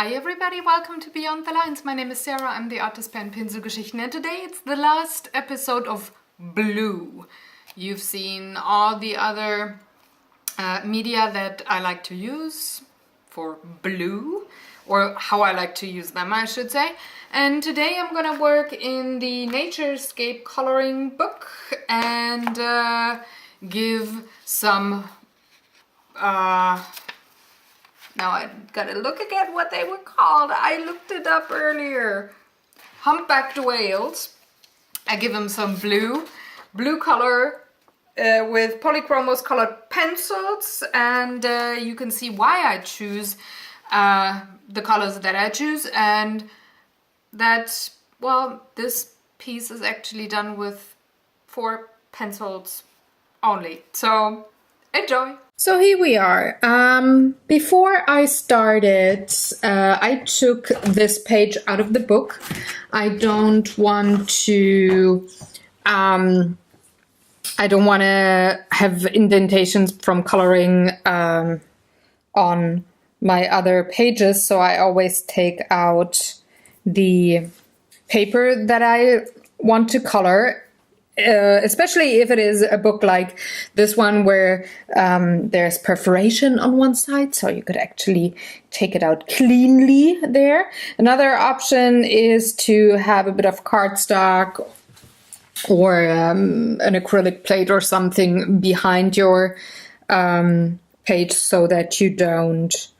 Hi everybody, welcome to Beyond the Lines. My name is Sarah, I'm the artist behind Pinselgeschichten, and today it's the last episode of Blue. You've seen all the other media that I like to use for blue, or how I like to use them, I should say. And today I'm gonna work in the Naturescape coloring book and give some now I gotta look again what they were called. I looked it up earlier. Humpbacked whales. I give them some blue color with Polychromos colored pencils, and you can see why I choose the colors that I choose, and that, well, this piece is actually done with 4 pencils only. So enjoy! So here we are. Before I started, I took this page out of the book. I don't want to have indentations from coloring on my other pages, so I always take out the paper that I want to color. Especially if it is a book like this one where there's perforation on one side, so you could actually take it out cleanly there. Another option is to have a bit of cardstock or an acrylic plate or something behind your page so that you don't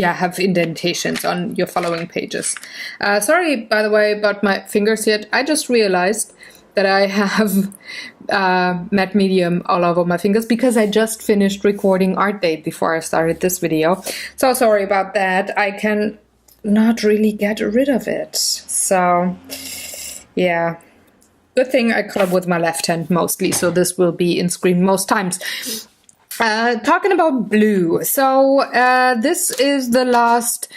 have indentations on your following pages. Sorry, by the way, about my fingers yet. I just realized that I have matte medium all over my fingers because I just finished recording Art Date before I started this video. So sorry about that. I can not really get rid of it. So yeah. Good thing I color with my left hand mostly, so this will be in screen most times. Talking about blue, so this is the last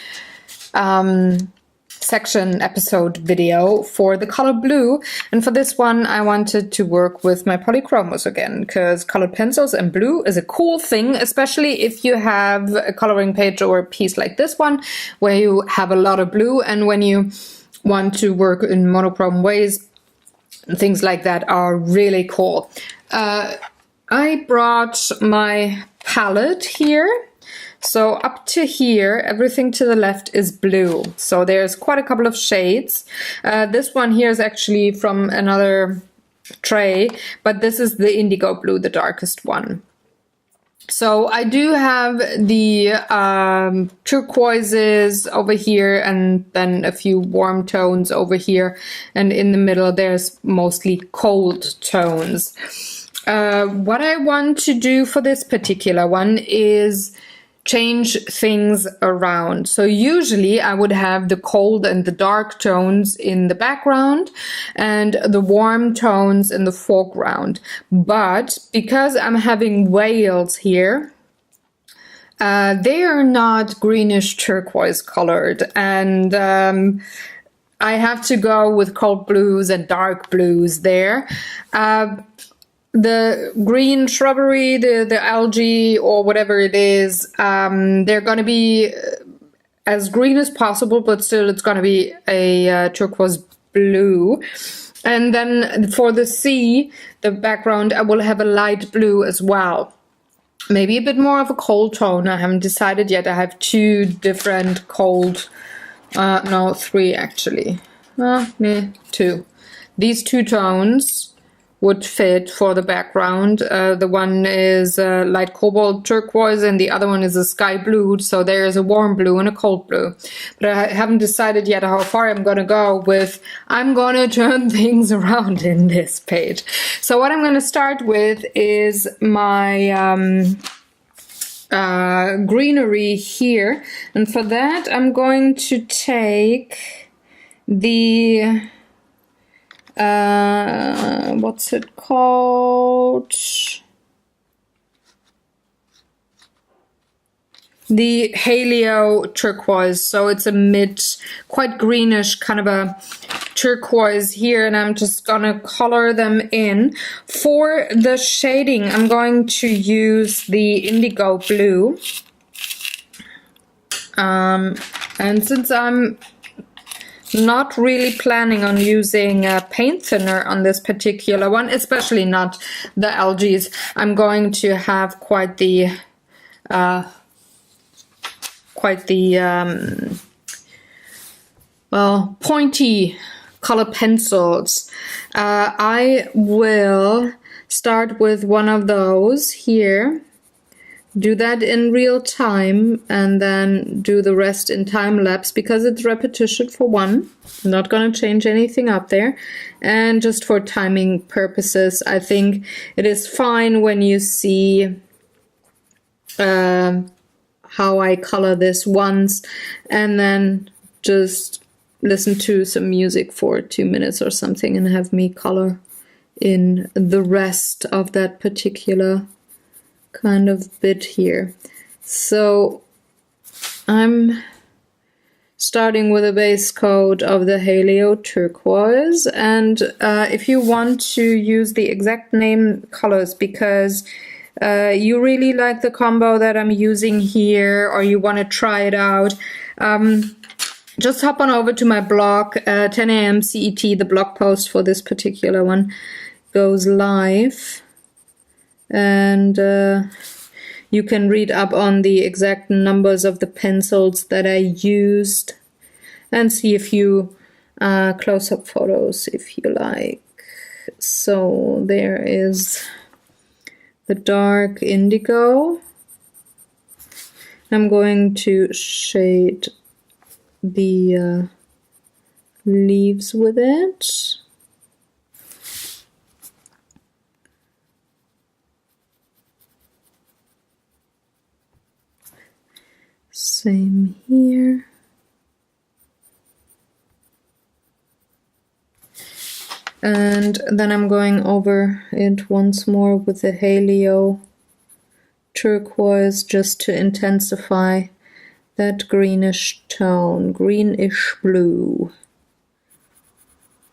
section episode video for the color blue, and for this one I wanted to work with my Polychromos again, because colored pencils and blue is a cool thing, especially if you have a coloring page or a piece like this one where you have a lot of blue, and when you want to work in monochrome ways, things like that are really cool. I brought my palette here, so up to here everything to the left is blue, so there's quite a couple of shades. This one here is actually from another tray, but this is the indigo blue, the darkest one. So I do have the turquoises over here, and then a few warm tones over here, and in the middle there's mostly cold tones. What I want to do for this particular one is change things around. So usually I would have the cold and the dark tones in the background and the warm tones in the foreground. But because I'm having whales here, they are not greenish turquoise colored, and I have to go with cold blues and dark blues there. The green shrubbery, the algae or whatever it is, they're going to be as green as possible, but still it's going to be a turquoise blue. And then for the sea, the background, I will have a light blue as well. Maybe a bit more of a cold tone. I haven't decided yet. I have 2 different cold, no, 3 actually. 2. These 2 tones would fit for the background. The one is light cobalt turquoise and the other one is a sky blue, so there is a warm blue and a cold blue. But I haven't decided yet how far I'm gonna go with. I'm gonna turn things around in this page. So what I'm gonna start with is my greenery here, and for that I'm going to take the what's it called? the Helio turquoise. So it's a mid, quite greenish kind of a turquoise here, and I'm just gonna color them in. For the shading, I'm going to use the indigo blue. And since I'm not really planning on using paint thinner on this particular one, especially not the algaes, I'm going to have quite the well, pointy color pencils. I will start with one of those here, do that in real time, and then do the rest in time lapse because it's repetition for one. I'm not going to change anything up there. And just for timing purposes, I think it is fine when you see how I color this once, and then just listen to some music for 2 minutes or something and have me color in the rest of that particular kind of bit here. So I'm starting with a base coat of the Helio turquoise, and if you want to use the exact name colors because you really like the combo that I'm using here, or you want to try it out, just hop on over to my blog, 10 a.m. CET. The blog post for this particular one goes live, and you can read up on the exact numbers of the pencils that I used and see a few close-up photos if you like. So there is the dark indigo. I'm going to shade the leaves with it. Same here. And then I'm going over it once more with the Helio turquoise just to intensify that greenish tone, greenish blue.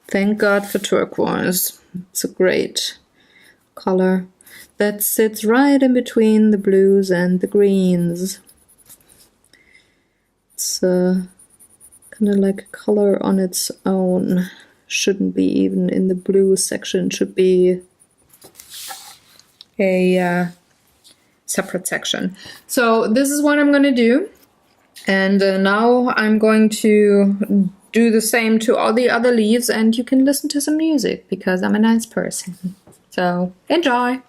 Thank God for turquoise. It's a great color that sits right in between the blues and the greens. It's kind of like a color on its own. Shouldn't be even in the blue section, should be a separate section. So this is what I'm going to do, and now I'm going to do the same to all the other leaves, and you can listen to some music because I'm a nice person. So enjoy!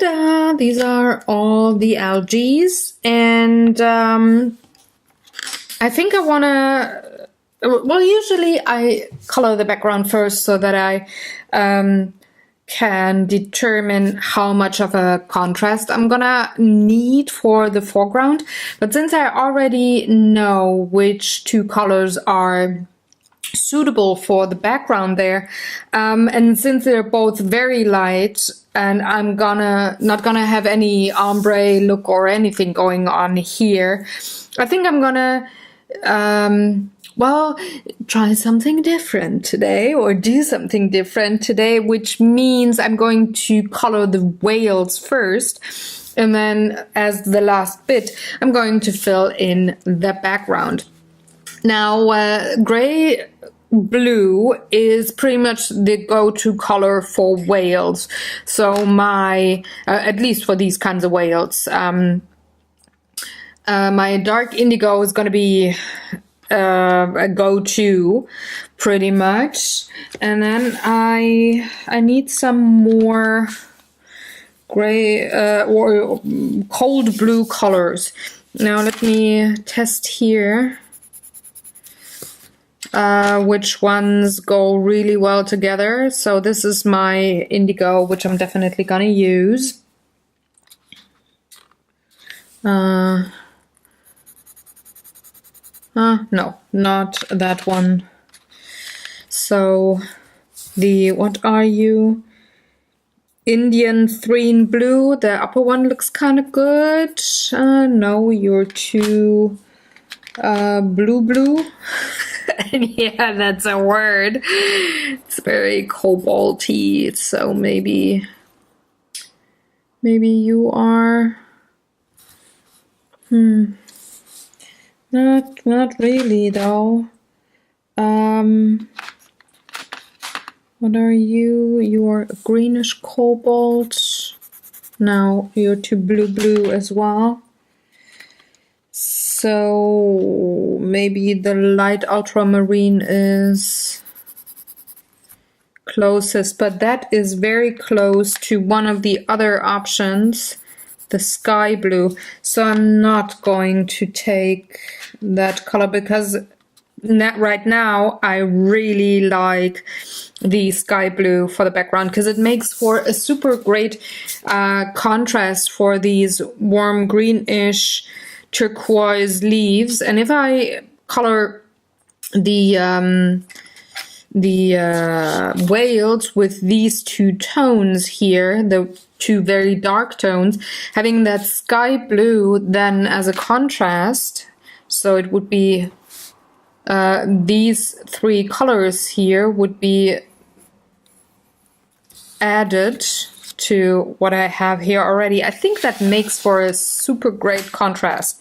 ta-da! These are all the algaes, and I think I want to, well, usually I color the background first so that I can determine how much of a contrast I'm gonna need for the foreground. But since I already know which two colors are suitable for the background there, and since they're both very light, and I'm not gonna have any ombre look or anything going on here, I think I'm gonna well, try something different today, or do something different today, which means I'm going to color the whales first, and then as the last bit I'm going to fill in the background. Now, gray blue is pretty much the go-to color for whales. So my, at least for these kinds of whales, my dark indigo is going to be a go-to pretty much. And then I need some more gray or cold blue colors. Now let me test here which ones go really well together. So this is my indigo, which I'm definitely gonna use. No, not that one. So the, what are you? Indian Threne blue. The upper one looks kind of good. No, you're too blue. Yeah, that's a word. It's very cobalty. So maybe you are. Not really though. What are you? You are a greenish cobalt. No, you're too blue as well. So maybe the light ultramarine is closest, but that is very close to one of the other options, the sky blue. So I'm not going to take that color because right now I really like the sky blue for the background because it makes for a super great contrast for these warm greenish turquoise leaves. And if I color the whales with these two tones here, the two very dark tones, having that sky blue then as a contrast, so it would be these three colors here would be added to what I have here already. I think that makes for a super great contrast.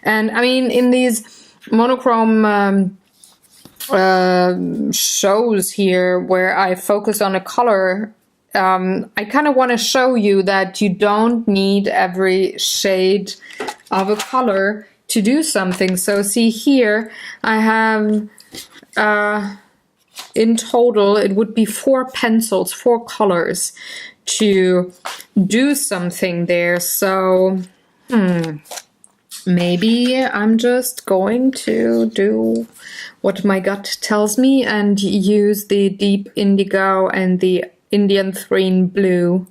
And I mean, in these monochrome shows here where I focus on a color, I kind of want to show you that you don't need every shade of a color to do something. So see here, I have in total it would be 4 pencils, 4 colors to do something there. So maybe I'm just going to do what my gut tells me and use the deep indigo and the Indian Threne blue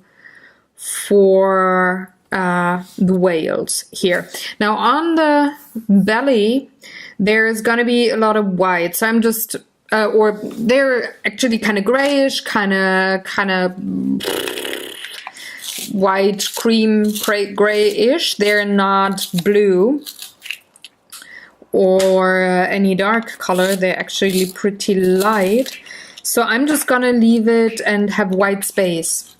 for the whales here. Now on the belly there's gonna be a lot of white, so I'm just or they're actually kind of grayish, kind of white cream grayish. They're not blue or any dark color. They're actually pretty light. So I'm just gonna leave it and have white space.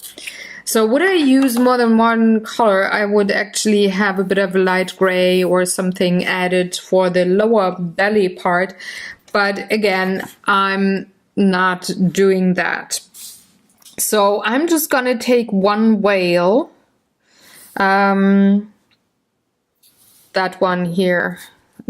So would I use more than one color, I would actually have a bit of light gray or something added for the lower belly part. But again, I'm not doing that. So I'm just gonna take one whale, that one here,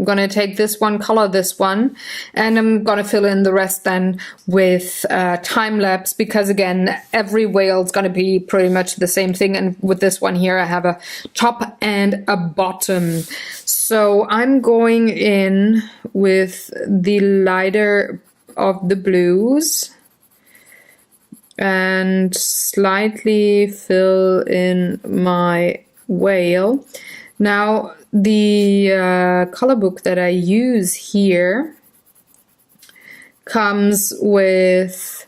I'm gonna take this one, color this one, and I'm gonna fill in the rest then with time-lapse, because again, every whale is gonna be pretty much the same thing, and with this one here I have a top and a bottom. So I'm going in with the lighter of the blues and slightly fill in my whale. Now the color book that I use here comes with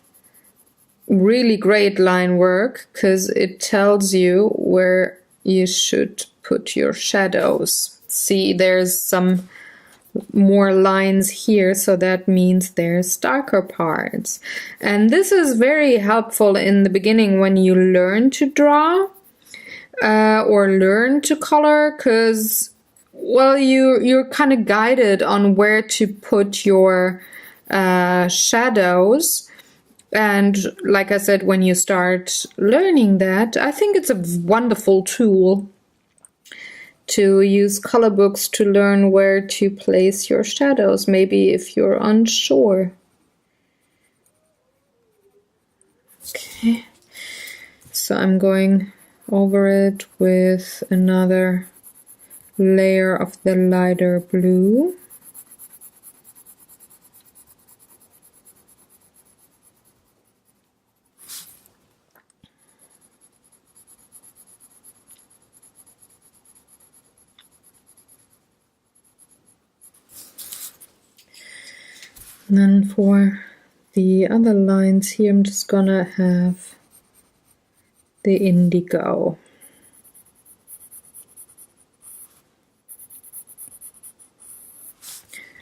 really great line work because it tells you where you should put your shadows. See, there's some more lines here, so that means there's darker parts. And this is very helpful in the beginning when you learn to draw or learn to color, because well, you're kind of guided on where to put your shadows. And like I said, when you start learning that, I think it's a wonderful tool to use color books to learn where to place your shadows, maybe if you're unsure. Okay, so I'm going over it with another layer of the lighter blue. And then for the other lines here, I'm just gonna have the indigo.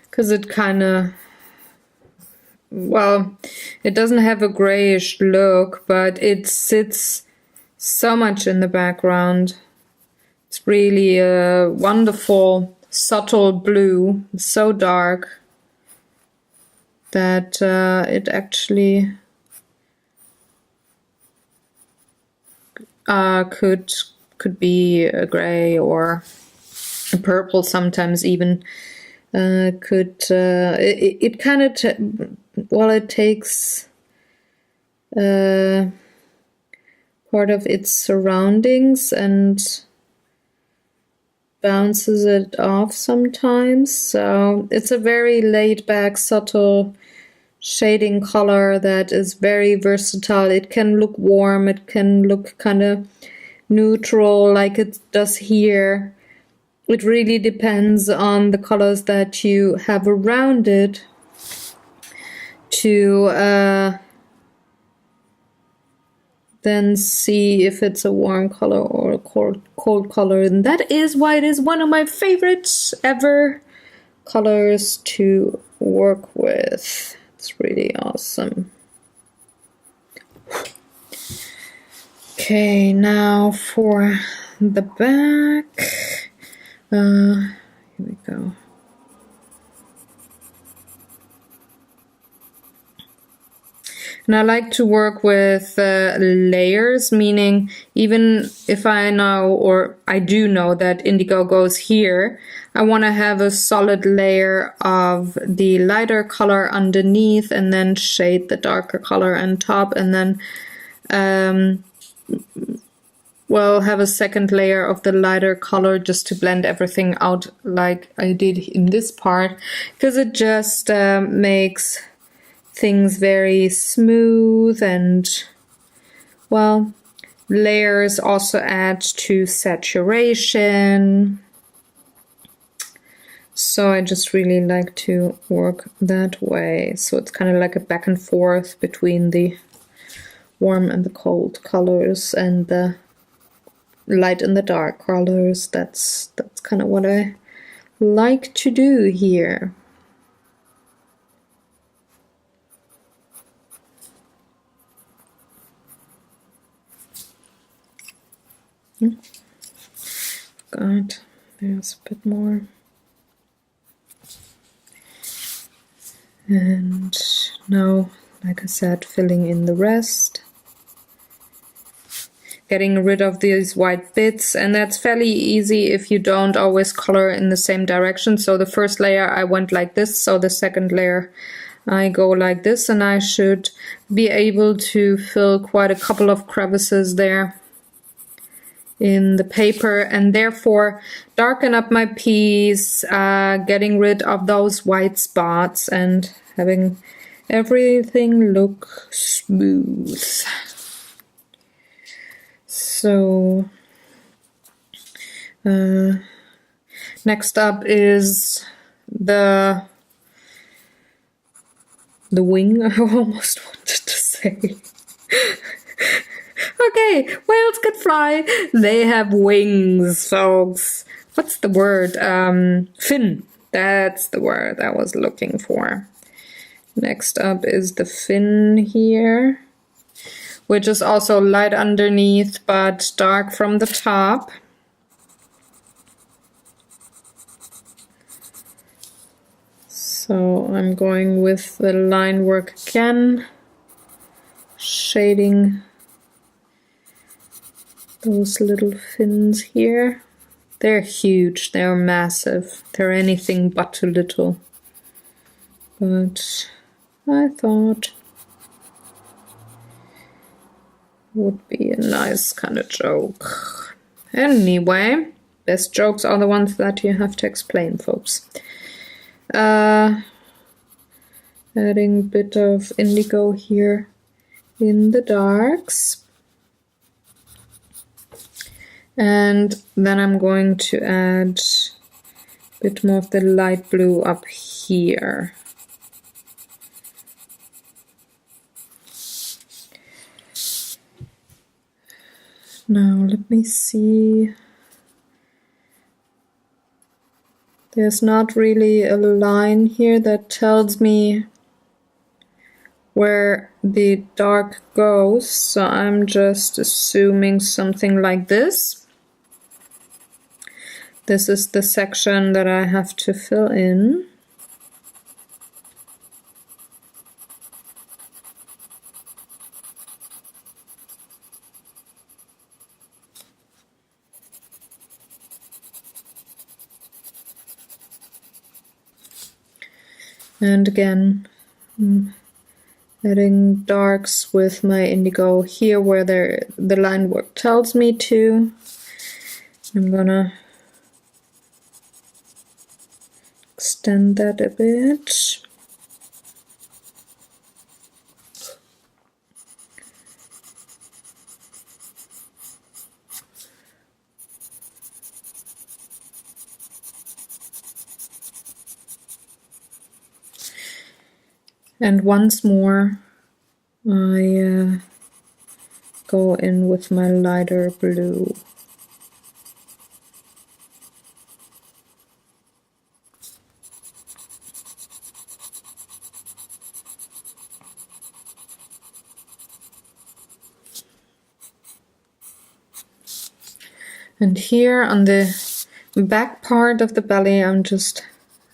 Because it kind of, well, it doesn't have a grayish look, but it sits so much in the background. It's really a wonderful, subtle blue, so dark that it actually could be a gray or a purple, sometimes even. It kind of well, it takes part of its surroundings and bounces it off sometimes. So it's a very laid back, subtle shading color that is very versatile. It can look warm, it can look kind of neutral like it does here. It really depends on the colors that you have around it to then see if it's a warm color or a cold color. And that is why it is one of my favorites ever colors to work with. It's really awesome. Okay, now for the back. Here we go. And I like to work with layers, meaning even if I know, or I do know that indigo goes here, I want to have a solid layer of the lighter color underneath and then shade the darker color on top, and then well, have a second layer of the lighter color just to blend everything out like I did in this part, because it just makes things very smooth. And well, layers also add to saturation, so I just really like to work that way. So it's kind of like a back and forth between the warm and the cold colors and the light and the dark colors. That's kind of what I like to do here. God, there's a bit more. And now, like I said, filling in the rest. getting rid of these white bits, and that's fairly easy if you don't always color in the same direction. So the first layer I went like this, so the second layer I go like this, and I should be able to fill quite a couple of crevices there in the paper, and therefore darken up my piece, getting rid of those white spots and having everything look smooth. So next up is the wing, I almost wanted to say. Okay, whales can fly. They have wings, folks. What's the word? Fin. That's the word I was looking for. Next up is the fin here, which is also light underneath but dark from the top. So I'm going with the line work again, shading those little fins here. They're huge, they're massive, they're anything but too little. But I thought would be a nice kind of joke. Anyway, best jokes are the ones that you have to explain, folks. Adding a bit of indigo here in the darks. And then I'm going to add a bit more of the light blue up here. Now let me see. There's not really a line here that tells me where the dark goes, so I'm just assuming something like this. This is the section that I have to fill in. And again, adding darks with my indigo here where the line work tells me to. I'm gonna extend that a bit. And once more, I go in with my lighter blue. And here on the back part of the belly, I'm just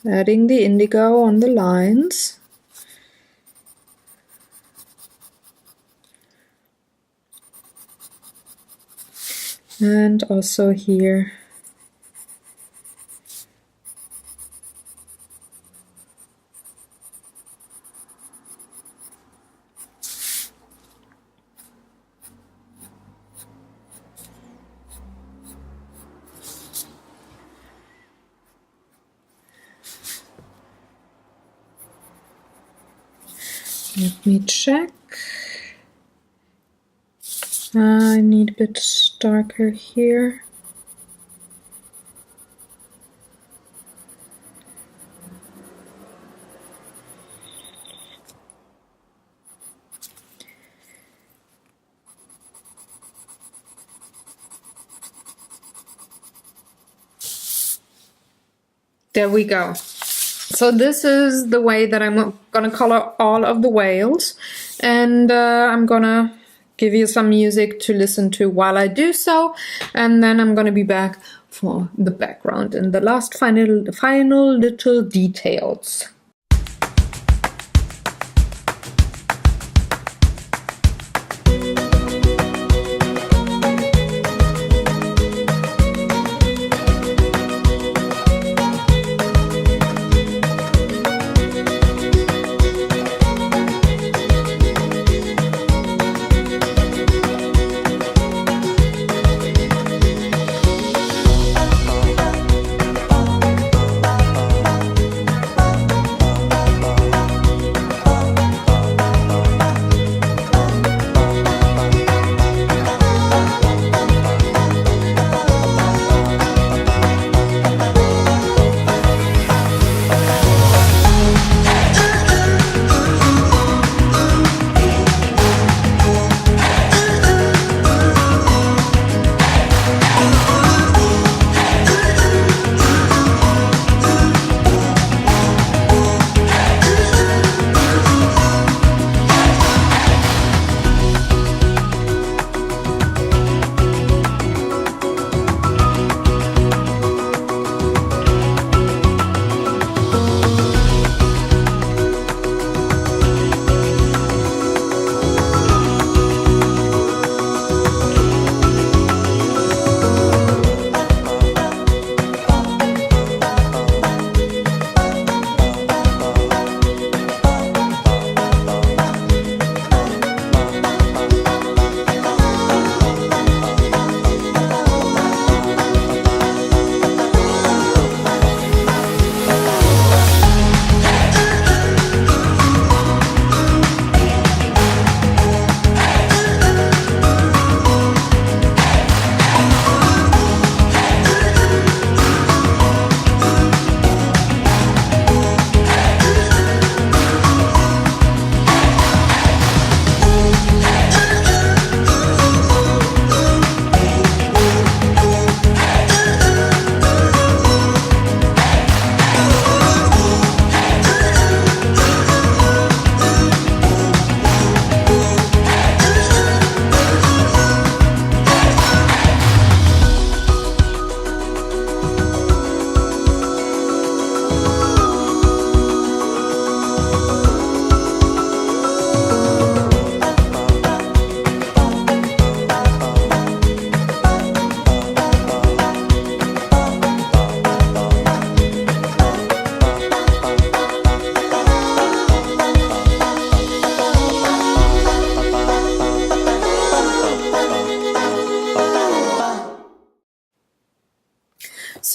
adding the indigo on the lines. And also here. Let me check. I need a bit darker here. There we go. So this is the way that I'm gonna color all of the whales, and I'm gonna give you some music to listen to while I do so, and then I'm gonna be back for the background and the last final little details.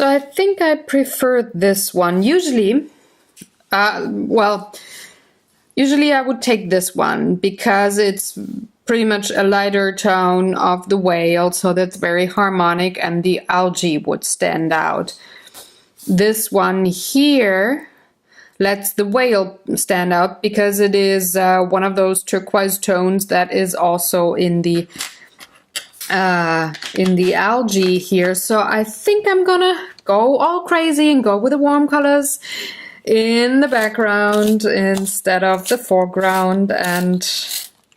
So I think I prefer this one. Usually, usually I would take this one because it's pretty much a lighter tone of the whale, so that's very harmonic, and the algae would stand out. This one here lets the whale stand out because it is one of those turquoise tones that is also in the algae here. So I think I'm gonna go all crazy and go with the warm colors in the background instead of the foreground, and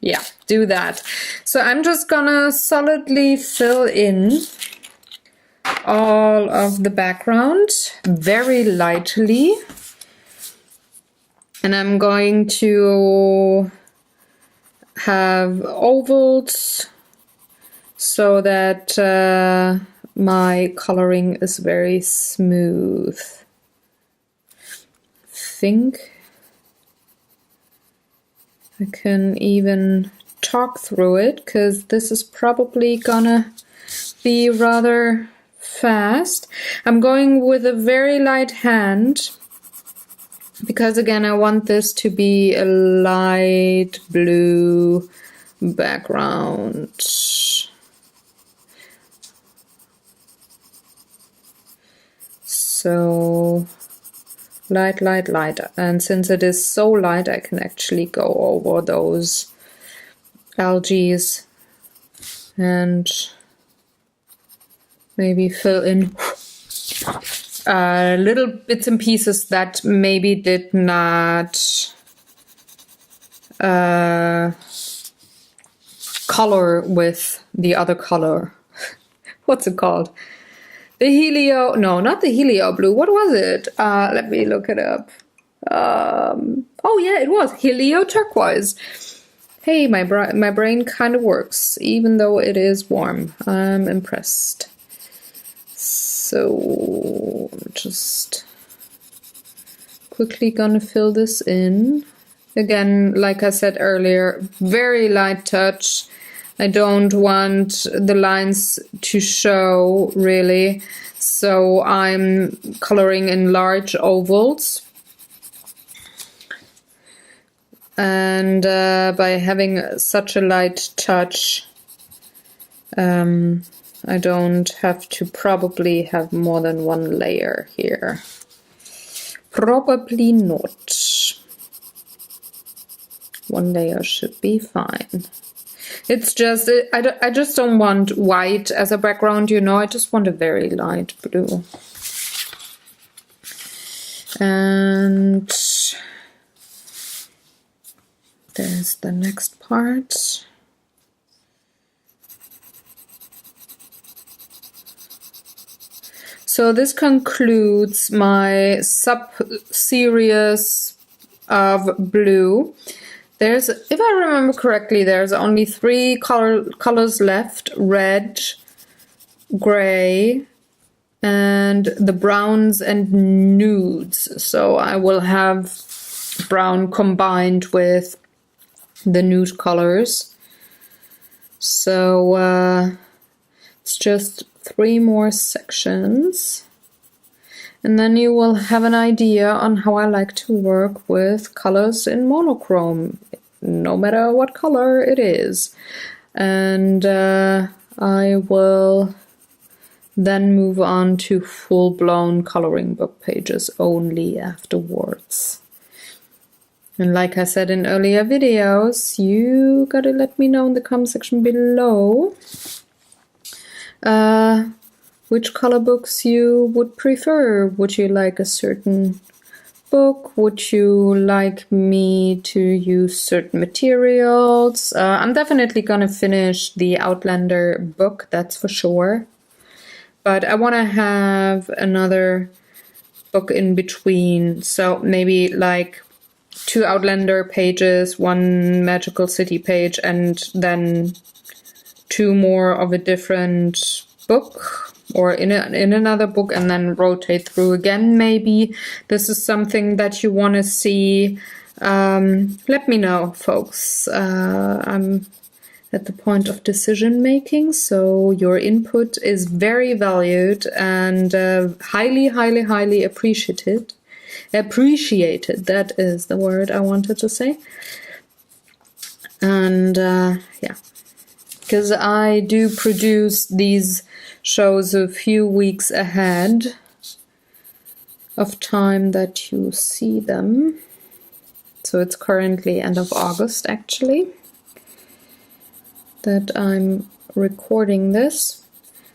yeah, do that. So I'm just gonna solidly fill in all of the background very lightly, and I'm going to have ovals so that my coloring is very smooth. I think I can even talk through it because this is probably gonna be rather fast. I'm going with a very light hand because again I want this to be a light blue background. So light, light, light, and since it is so light I can actually go over those algae and maybe fill in little bits and pieces that maybe did not color with the other color. What's it called? The helio, no, not the helio blue. What was it? Let me look it up. Oh yeah, it was helio turquoise. Hey, my brain kind of works, even though it is warm. I'm impressed. So, just quickly gonna fill this in. Again, like I said earlier, very light touch. I don't want the lines to show really, so I'm coloring in large ovals. And by having such a light touch, I don't have to probably have more than one layer here. Probably not. One layer should be fine. It's just, I just don't want white as a background, you know, I just want a very light blue. And there's the next part. So this concludes my sub-series of blue. There's, if I remember correctly, there's only 3 colors left: red, gray, and the browns and nudes. So I will have brown combined with the nude colors. So it's just 3 more sections. And then you will have an idea on how I like to work with colors in monochrome, no matter what color it is. And I will then move on to full-blown coloring book pages only afterwards. And like I said in earlier videos, you gotta let me know in the comment section below which color books you would prefer. Would you like a certain book? Would you like me to use certain materials? I'm definitely gonna finish the Outlander book, that's for sure. But I want to have another book in between. So maybe like 2 Outlander pages, 1 Magical City page, and then 2 more of a different book, or in another book, and then rotate through again. Maybe this is something that you want to see. Let me know, folks. I'm at the point of decision making. So your input is very valued and highly, highly, highly appreciated. Appreciated, that is the word I wanted to say. And yeah, because I do produce these shows a few weeks ahead of time that you see them. So it's currently end of August actually that I'm recording this.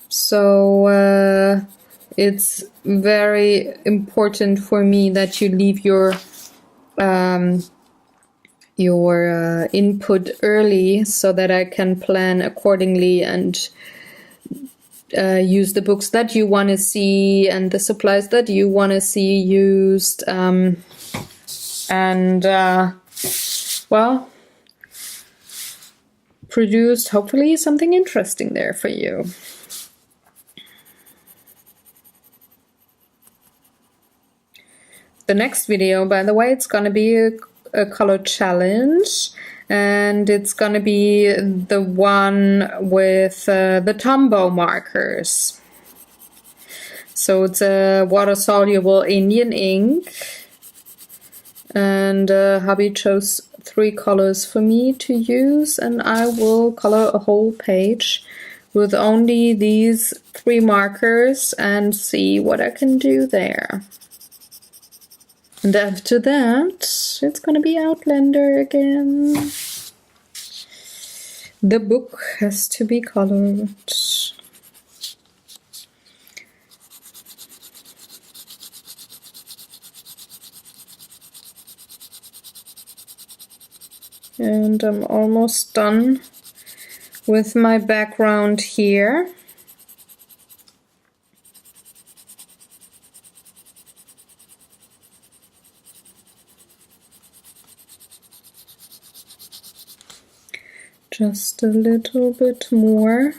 So it's very important for me that you leave your input early so that I can plan accordingly and use the books that you want to see and the supplies that you want to see used, well, produce hopefully something interesting there for you. The next video, by the way, it's going to be a color challenge, and it's going to be the one with the Tombow markers. So it's a water-soluble Indian ink, and hubby chose 3 colors for me to use, and I will color a whole page with only these 3 markers and see what I can do there. And after that, it's gonna be Outlander again. The book has to be colored. And I'm almost done with my background here. Just a little bit more,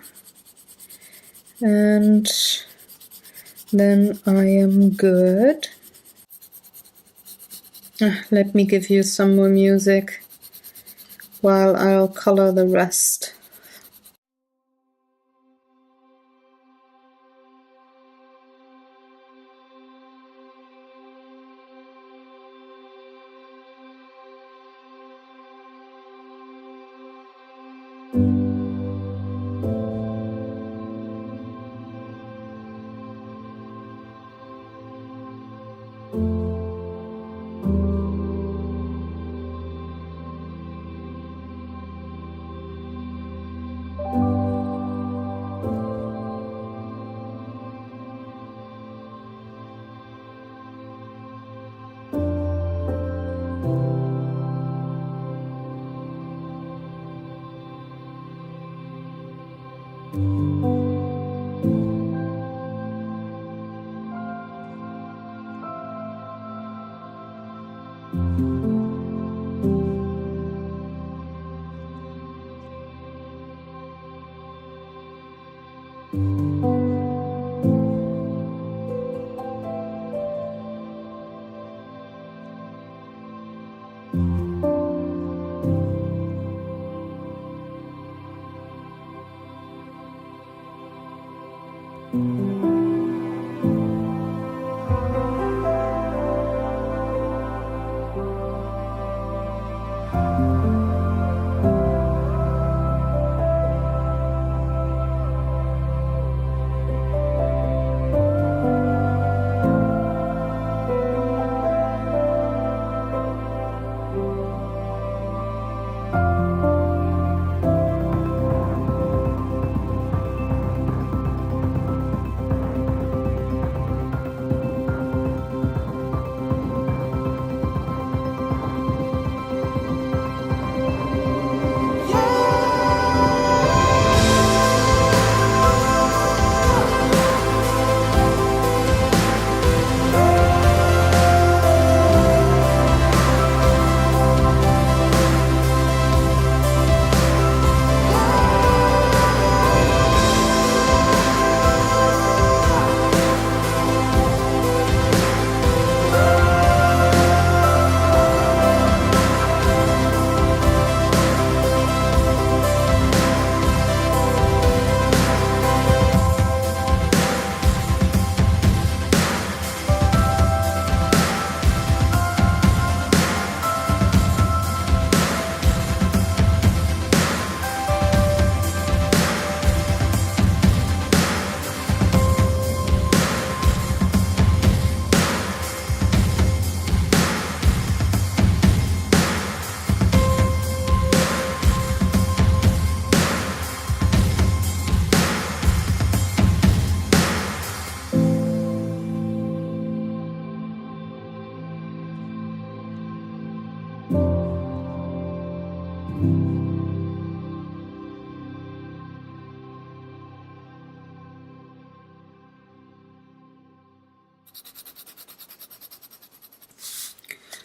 and then I am good. Let me give you some more music while I'll color the rest.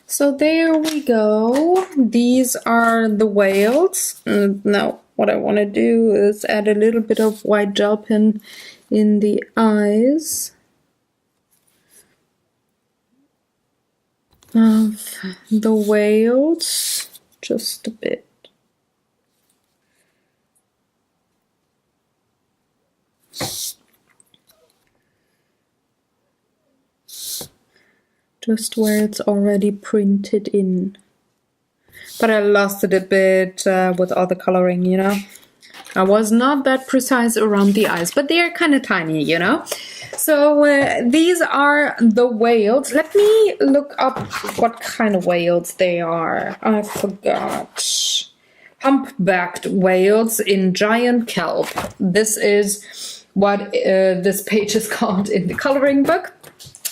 So there we go. These are the whales. Now what I want to do is add a little bit of white gel pen in the eyes of the whales, just a bit. Just where it's already printed in. But I lost it a bit with all the coloring, you know. I was not that precise around the eyes, but they are kind of tiny, you know. So these are the whales. Let me look up what kind of whales they are. I forgot. Humpbacked whales in giant kelp. This is what this page is called in the coloring book.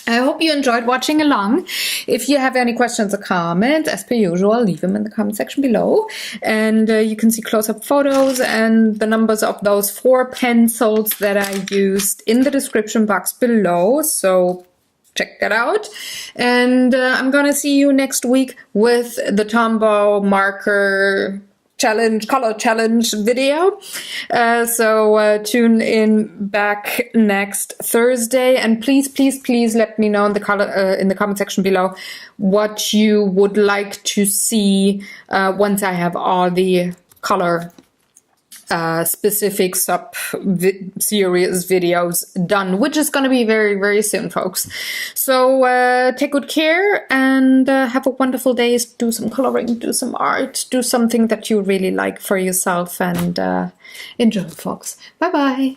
I hope you enjoyed watching along. If you have any questions or comments, as per usual, leave them in the comment section below. And you can see close-up photos and the numbers of those 4 pencils that I used in the description box below. So check that out. And I'm gonna see you next week with the Tombow marker challenge, color challenge video. So tune in back next Thursday, and please let me know in the comment section below what you would like to see once I have all the color specific sub-series videos done, which is going to be very soon, folks. So take good care and have a wonderful day. Do some coloring, do some art, do something that you really like for yourself, and enjoy, folks. Bye bye.